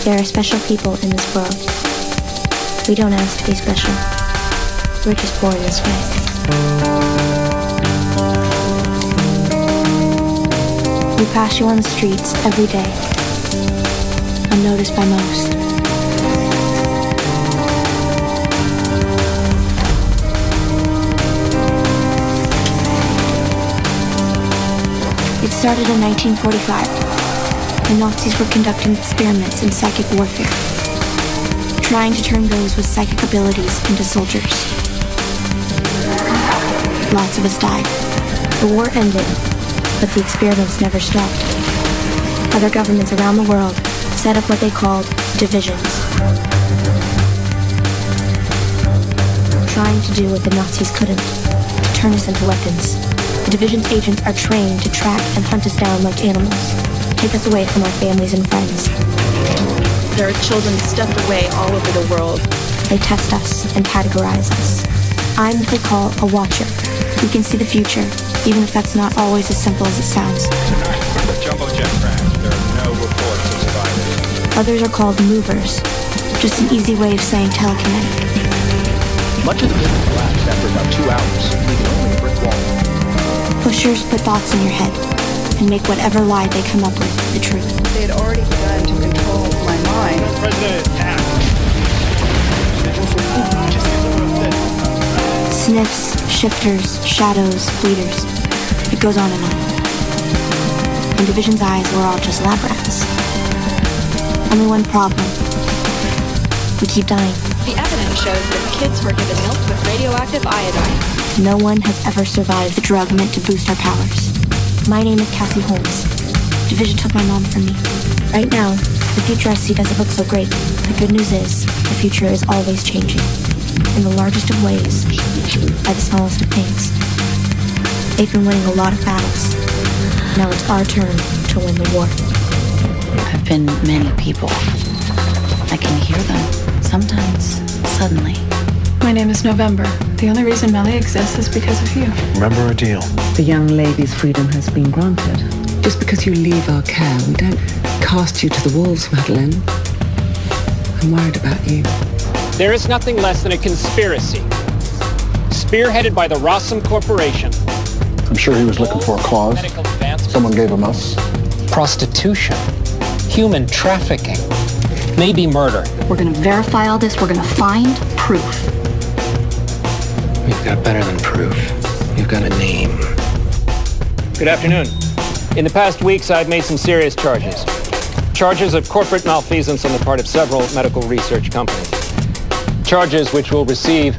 There are special people in this world. We don't ask to be special. We're just born this way. We pass you on the streets every day, unnoticed by most. It started in 1945. The Nazis were conducting experiments in psychic warfare, trying to turn those with psychic abilities into soldiers. Lots of us died. The war ended, but the experiments never stopped. Other governments around the world set up what they called divisions, trying to do what the Nazis couldn't, to turn us into weapons. The division's agents are trained to track and hunt us down like animals, take us away from our families and friends. There are children stuffed away all over the world. They test us and categorize us. I'm what they call a watcher. We can see the future, even if that's not always as simple as it sounds. Tonight, from the jumbo jet crash, there are no reports of survivors. Others are called movers, just an easy way of saying telekinetic. Much of the building collapsed after about 2 hours, leaving only a brick wall. Pushers put thoughts in your head and make whatever lie they come up with the truth. They had already begun to control my mind. President attacked. Sniffs, shifters, shadows, leaders. It goes on and on. In Division's eyes, we're all just lab rats. Only one problem. We keep dying. The evidence shows that kids were given milk with radioactive iodine. No one has ever survived the drug meant to boost our powers. My name is Cassie Holmes. Division took my mom from me. Right now, the future I see doesn't look so great. The good news is, the future is always changing. In the largest of ways, by the smallest of things. They've been winning a lot of battles. Now it's our turn to win the war. I've been many people. I can hear them, sometimes, suddenly. My name is November. The only reason Melly exists is because of you. Remember our deal. The young lady's freedom has been granted. Just because you leave our care, we don't cast you to the wolves, Madeline. I'm worried about you. There is nothing less than a conspiracy, spearheaded by the Rossum Corporation. I'm sure he was looking for a cause. Someone gave him us. Prostitution, human trafficking, maybe murder. We're going to verify all this. We're going to find proof. We've got better than proof. We've got a name. Good afternoon. In the past weeks, I've made some serious charges. Charges of corporate malfeasance on the part of several medical research companies. Charges which will receive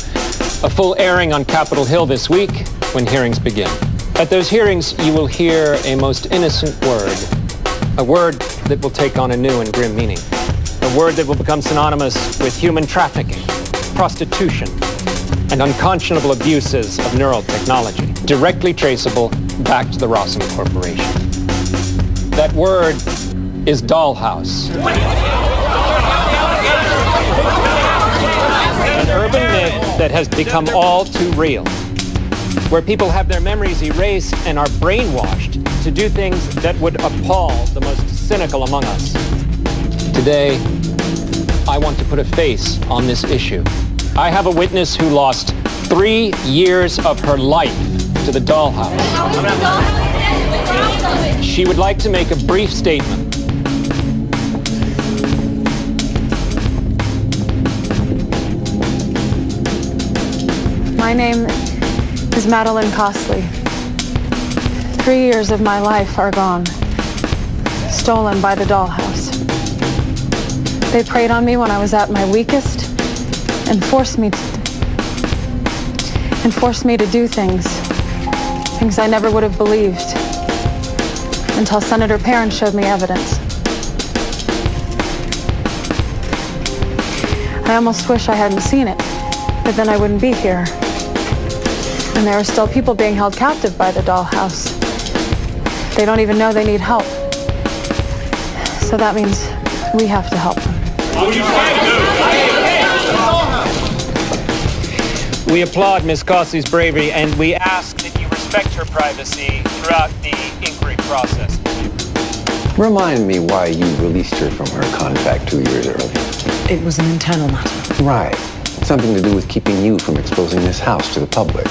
a full airing on Capitol Hill this week when hearings begin. At those hearings, you will hear a most innocent word. A word that will take on a new and grim meaning. A word that will become synonymous with human trafficking, prostitution, and unconscionable abuses of neural technology, directly traceable back to the Rossum Corporation. That word is dollhouse. An urban myth that has become all too real, where people have their memories erased and are brainwashed to do things that would appall the most cynical among us. Today, I want to put a face on this issue. I have a witness who lost 3 years of her life to the dollhouse. She would like to make a brief statement. My name is Madeline Costley. 3 years of my life are gone, stolen by the dollhouse. They preyed on me when I was at my weakest and forced me to do things I never would have believed until Senator Perrin showed me evidence. I almost wish I hadn't seen it, but then I wouldn't be here. And there are still people being held captive by the dollhouse. They don't even know they need help. So that means we have to help them. We applaud Ms. Costley's bravery, and we ask that you respect her privacy throughout the inquiry process. Remind me why you released her from her contract 2 years early. It was an internal matter. Right. Something to do with keeping you from exposing this house to the public.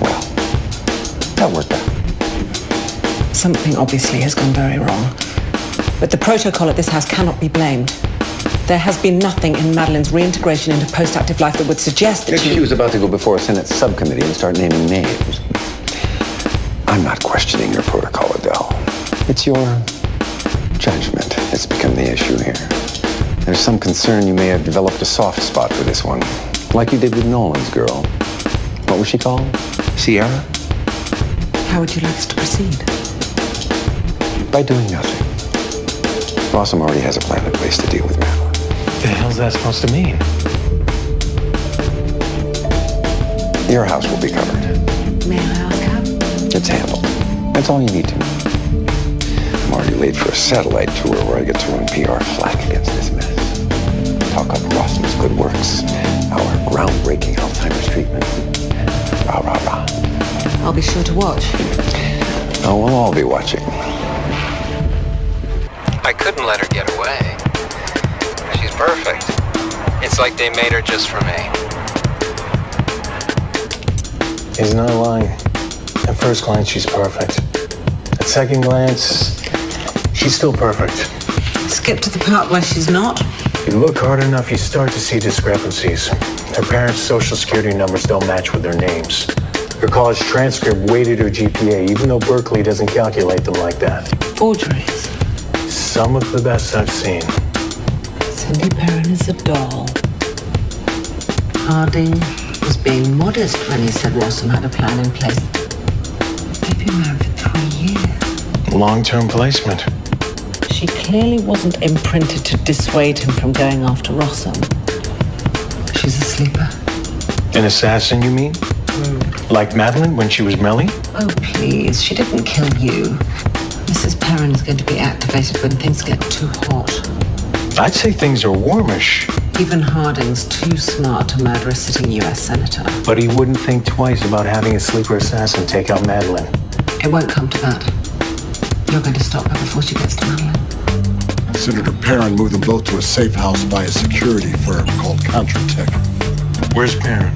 Well, that worked out. Something obviously has gone very wrong. But the protocol at this house cannot be blamed. There has been nothing in Madeline's reintegration into post-active life that would suggest that she was about to go before a Senate subcommittee and start naming names. I'm not questioning your protocol, Adele. It's your judgment that's become the issue here. There's some concern you may have developed a soft spot for this one, like you did with Nolan's girl. What was she called? Sierra? How would you like us to proceed? By doing nothing. Rossum already has a plan in place to deal with Madeline. What the hell's that supposed to mean? Your house will be covered. May I ask how? It's handled. That's all you need to know. I'm already late for a satellite tour where I get to run PR flag against this mess. Talk up Rossum's good works, our groundbreaking Alzheimer's treatment. Rah, rah, rah. I'll be sure to watch. Oh, we'll all be watching. I couldn't let her get away. She's perfect. It's like they made her just for me. He's not lying. At first glance, she's perfect. At second glance, she's still perfect. Skip to the part where she's not. If you look hard enough, you start to see discrepancies. Her parents' social security numbers don't match with their names. Her college transcript weighted her GPA, even though Berkeley doesn't calculate them like that. Forgeries. Some of the best I've seen. Cindy Perrin is a doll. Harding was being modest when he said Rossum had a plan in place. They've been married for 3 years. Long-term placement. She clearly wasn't imprinted to dissuade him from going after Rossum. She's a sleeper. An assassin, you mean? Like Madeline when she was Melly? Oh, please. She didn't kill you. Mrs. Perrin is going to be activated when things get too hot. I'd say things are warmish. Even Harding's too smart to murder a sitting U.S. senator. But he wouldn't think twice about having a sleeper assassin take out Madeline. It won't come to that. You're going to stop her before she gets to Madeline. Senator Perrin moved them both to a safe house by a security firm called Contratech. Where's Perrin?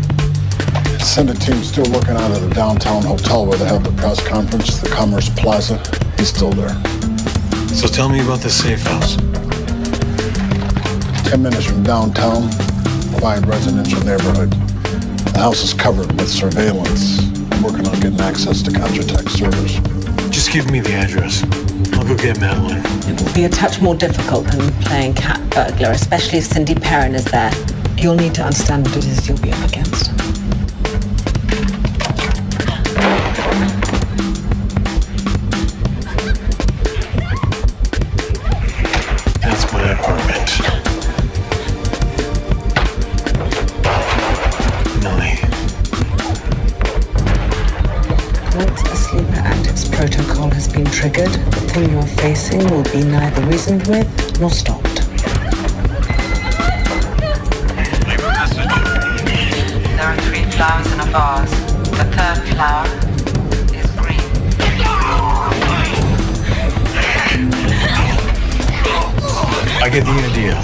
The Senate team's still working out of the downtown hotel where they held the press conference, the Commerce Plaza. He's still there. So tell me about the safe house. 10 minutes from downtown, quiet residential neighborhood. The house is covered with surveillance. I'm working on getting access to Contratech servers. Just give me the address. I'll go get Madeline. It will be a touch more difficult than playing cat burglar, especially if Cindy Perrin is there. You'll need to understand what it is you'll be up against. That's my apartment. Nellie. Once the Sleeper Actives protocol has been triggered, the thing you're facing will be neither reasoned with nor stopped. There are 3 flowers in a vase. The 3rd flower is green. I get the idea.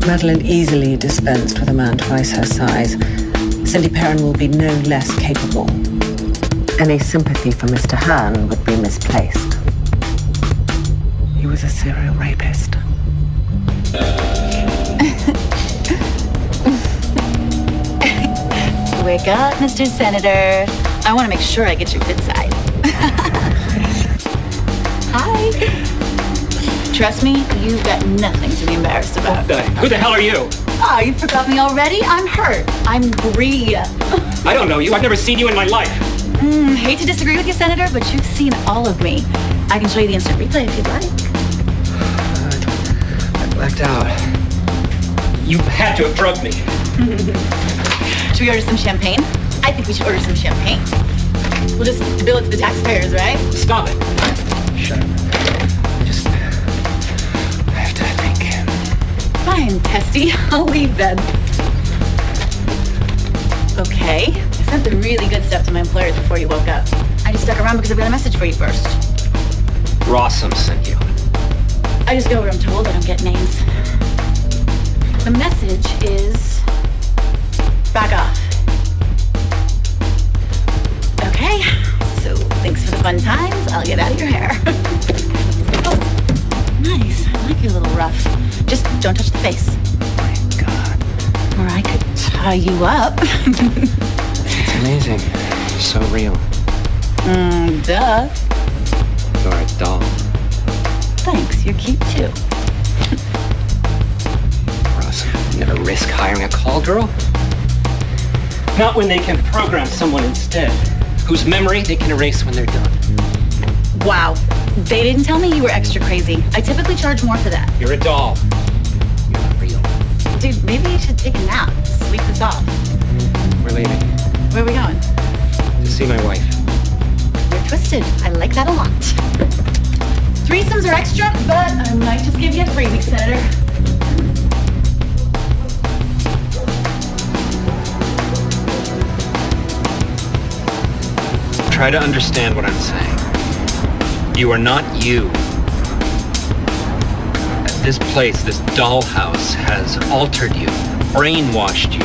Madeline easily dispensed with a man twice her size. Cindy Perrin will be no less capable. Any sympathy for Mr. Han would be misplaced. He was a serial rapist. Wake up, Mr. Senator. I want to make sure I get your good side. Hi. Trust me, you've got nothing to be embarrassed about. Who the hell are you? Oh, you forgot me already? I'm hurt. I'm Bree. I don't know you. I've never seen you in my life. Hate to disagree with you, Senator, but you've seen all of me. I can show you the instant replay if you'd like. I blacked out. You had to have drugged me. Should we order some champagne? I think we should order some champagne. We'll just bill it to the taxpayers, right? Stop it. Shut up. I have to think. Fine, Testy. I'll leave then. Okay. I sent the really good stuff to my employers before you woke up. I just stuck around because I got a message for you first. Rossum sent you. I just go where I'm told. I don't get names. The message is... back off. Okay. So, thanks for the fun times. I'll get out of your hair. Oh, nice. I like your little ruff. Just don't touch the face. Oh my God. Or I could tie you up. It's amazing. So real. Duh. You're a doll. Thanks. You're cute too. Ross, you never risk hiring a call girl? Not when they can program someone instead, whose memory they can erase when they're done. Wow. They didn't tell me you were extra crazy. I typically charge more for that. You're a doll. You're not real. Dude, maybe you should take a nap. Sleep this off. We're leaving. Where are we going? To see my wife. You're twisted. I like that a lot. Threesomes are extra, but I might just give you a 3-week, Senator. Try to understand what I'm saying. You are not you. This place, this dollhouse, has altered you, brainwashed you.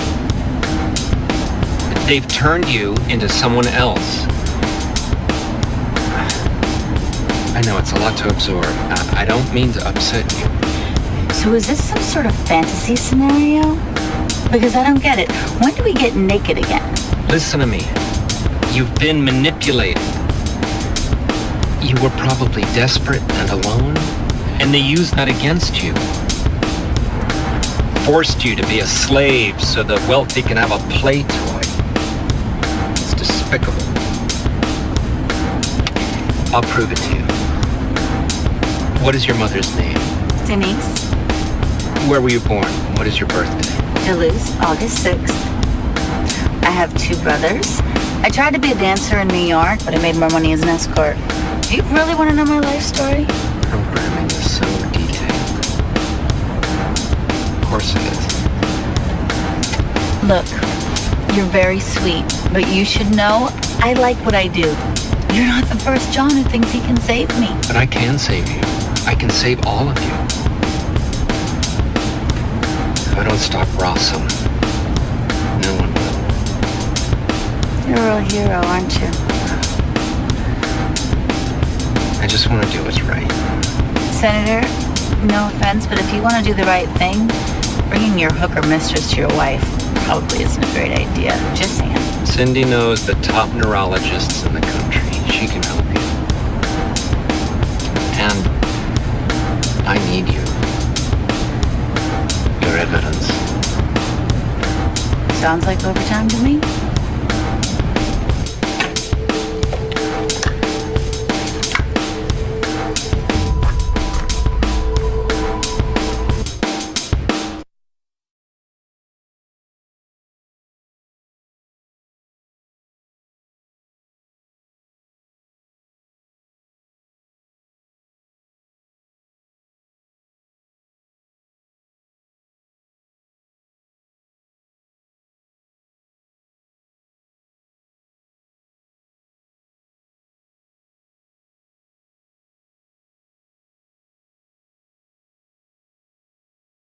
They've turned you into someone else. I know it's a lot to absorb. I don't mean to upset you. So is this some sort of fantasy scenario? Because I don't get it. When do we get naked again? Listen to me. You've been manipulated. You were probably desperate and alone, and they used that against you. Forced you to be a slave so the wealthy can have a play toy. It's despicable. I'll prove it to you. What is your mother's name? Denise. Where were you born? What is your birthday? Duluth, August 6th. I have 2 brothers. I tried to be a dancer in New York, but I made more money as an escort. Do you really want to know my life story? Programming is so detailed. Of course it is. Look, you're very sweet, but you should know I like what I do. You're not the first John who thinks he can save me. But I can save you. I can save all of you. If I don't stop Rossum, no one will. You're a real hero, aren't you? I just want to do what's right. Senator, no offense, but if you want to do the right thing, bringing your hooker mistress to your wife probably isn't a great idea. Just saying. Cindy knows the top neurologists in the country. She can help you. And I need you. Your evidence. Sounds like overtime to me.